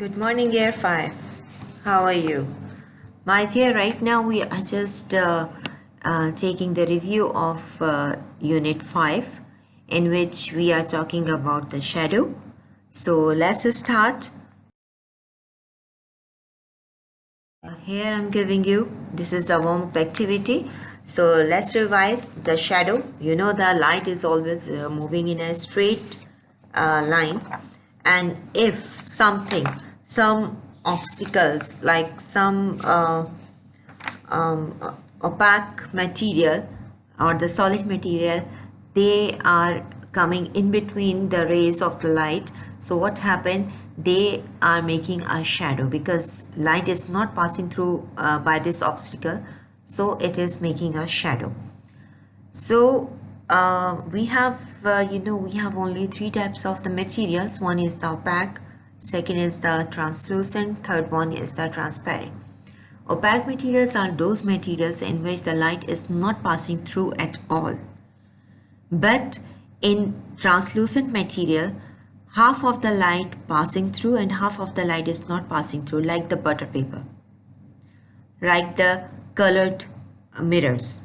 Good morning, Year 5. How are you? My dear, right now we are just taking the review of Unit 5, in which we are talking about the shadow. So let's start. Here I'm giving you, this is the warm-up activity. So let's revise the shadow. You know the light is always moving in a straight line, and if some obstacles like some opaque material or the solid material, they are coming in between the rays of the light. So what happened, they are making a shadow because light is not passing through by this obstacle, so it is making a shadow. So we have we have only three types of the materials. One is the opaque, second is the translucent, third one is the transparent. Opaque materials are those materials in which the light is not passing through at all. But in translucent material, half of the light passing through and half of the light is not passing through, like the butter paper, like the colored mirrors.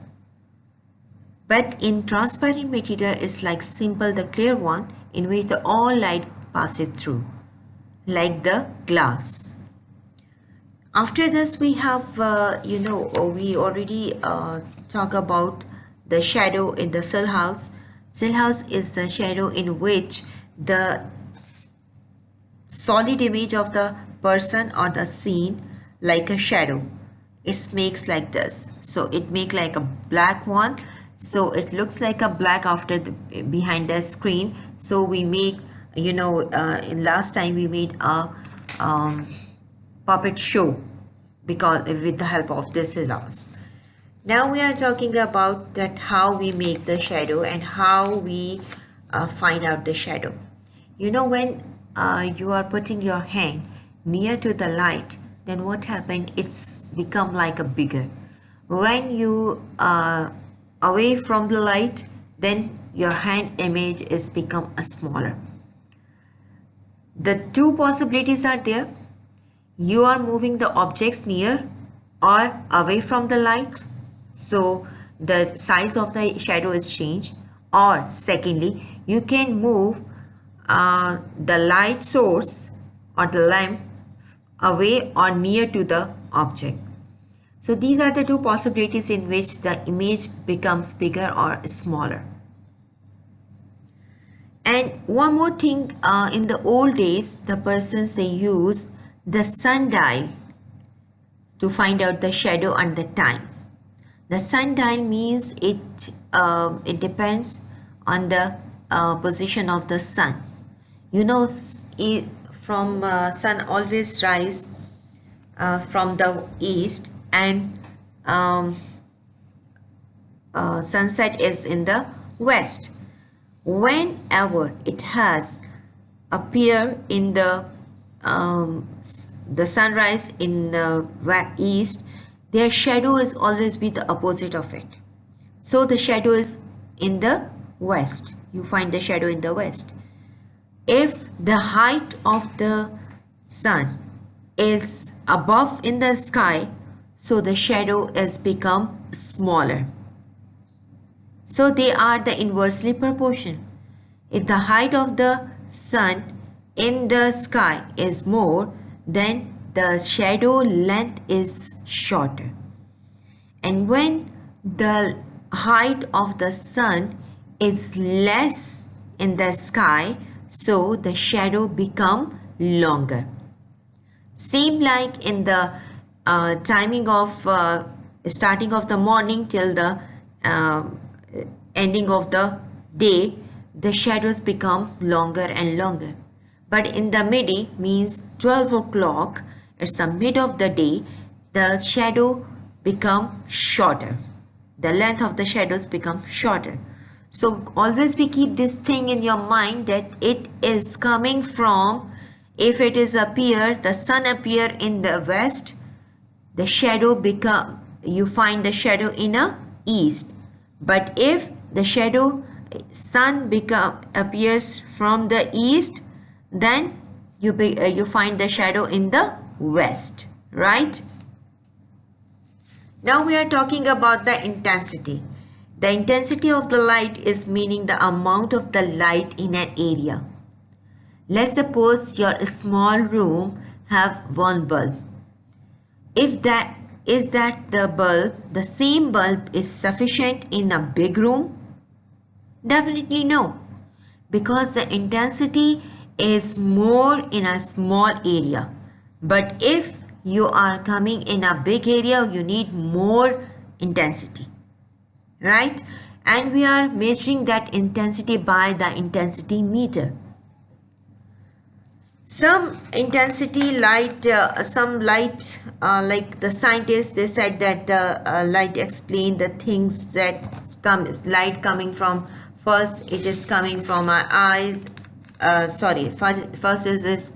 But in transparent material, it's like simple, the clear one, in which the all light passes through, like the glass. After this, we have, we already talk about the shadow in the cell house. Cell house is the shadow in which the solid image of the person or the scene, like a shadow, it makes like this. So it make like a black one. So it looks like a black after behind the screen. So we make, in last time we made a puppet show because with the help of this glass. Now we are talking about that how we make the shadow and how we find out the shadow. You know, when you are putting your hand near to the light, then what happened? It's become like a bigger. When you away from the light, then your hand image is become a smaller. The two possibilities are there. You are moving the objects near or away from the light, so the size of the shadow is changed. Or secondly, you can move the light source or the lamp away or near to the object. So these are the two possibilities in which the image becomes bigger or smaller. And one more thing, in the old days, the persons, they use the sundial to find out the shadow and the time. The sundial means it depends on the position of the sun. You know, from sun always rise from the east, and sunset is in the west. Whenever it has appear in the sunrise in the east, their shadow is always be the opposite of it. So the shadow is in the west. You find the shadow in the west. If the height of the sun is above in the sky, so the shadow is become smaller. So they are the inversely proportional. If the height of the sun in the sky is more, then the shadow length is shorter. And when the height of the sun is less in the sky, so the shadow become longer. Same like in the timing of starting of the morning till the ending of the day, the shadows become longer and longer. But in the midi means 12 o'clock, it's the mid of the day, the shadow become shorter. The length of the shadows become shorter. So always we keep this thing in your mind that it is coming from, if it is appear, the sun appear in the west, the shadow become, you find the shadow in a east. But if the shadow sun appears from the east, then you find the shadow in the west, right? Now we are talking about the intensity. The intensity of the light is meaning the amount of the light in an area. Let's suppose your small room have one bulb. If that is that the bulb, the same bulb is sufficient in a big room? Definitely no, because the intensity is more in a small area. But if you are coming in a big area, you need more intensity, right? And we are measuring that intensity by the intensity meter. Some intensity light, some light, like the scientists, they said that the light explain the things that light coming from, first it is coming from our eyes, first is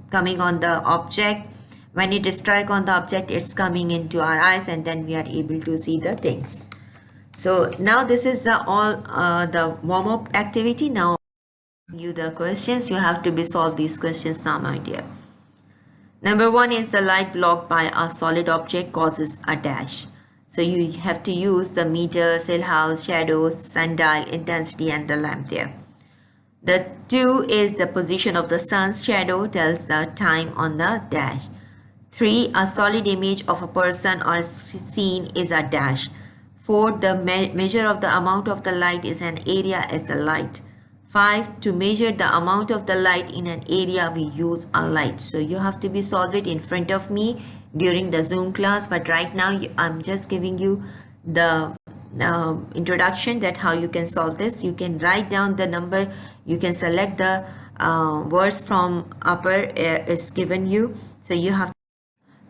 coming on the object. When it strike on the object, it's coming into our eyes, and then we are able to see the things. So now this is all the warm-up activity. Now you the questions, you have to be solve these questions now, my dear. Number 1 is the light blocked by a solid object causes a dash. So you have to use the meter, cell house, shadows, sundial, intensity, and the lamp there. The 2 is the position of the sun's shadow tells the time on the dash. 3, a solid image of a person or scene is a dash. 4, the measure of the amount of the light is an area is a light. 5, to measure the amount of the light in an area, we use a light. So you have to be solve it in front of me during the Zoom class, but right now I'm just giving you the introduction that how you can solve this. You can write down the number, you can select the words from upper is given you. So you have.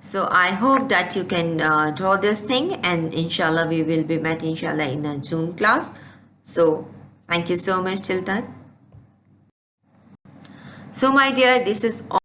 So I hope that you can draw this thing, and inshallah we will be met inshallah in a Zoom class. So thank you so much till that. So my dear, this is all.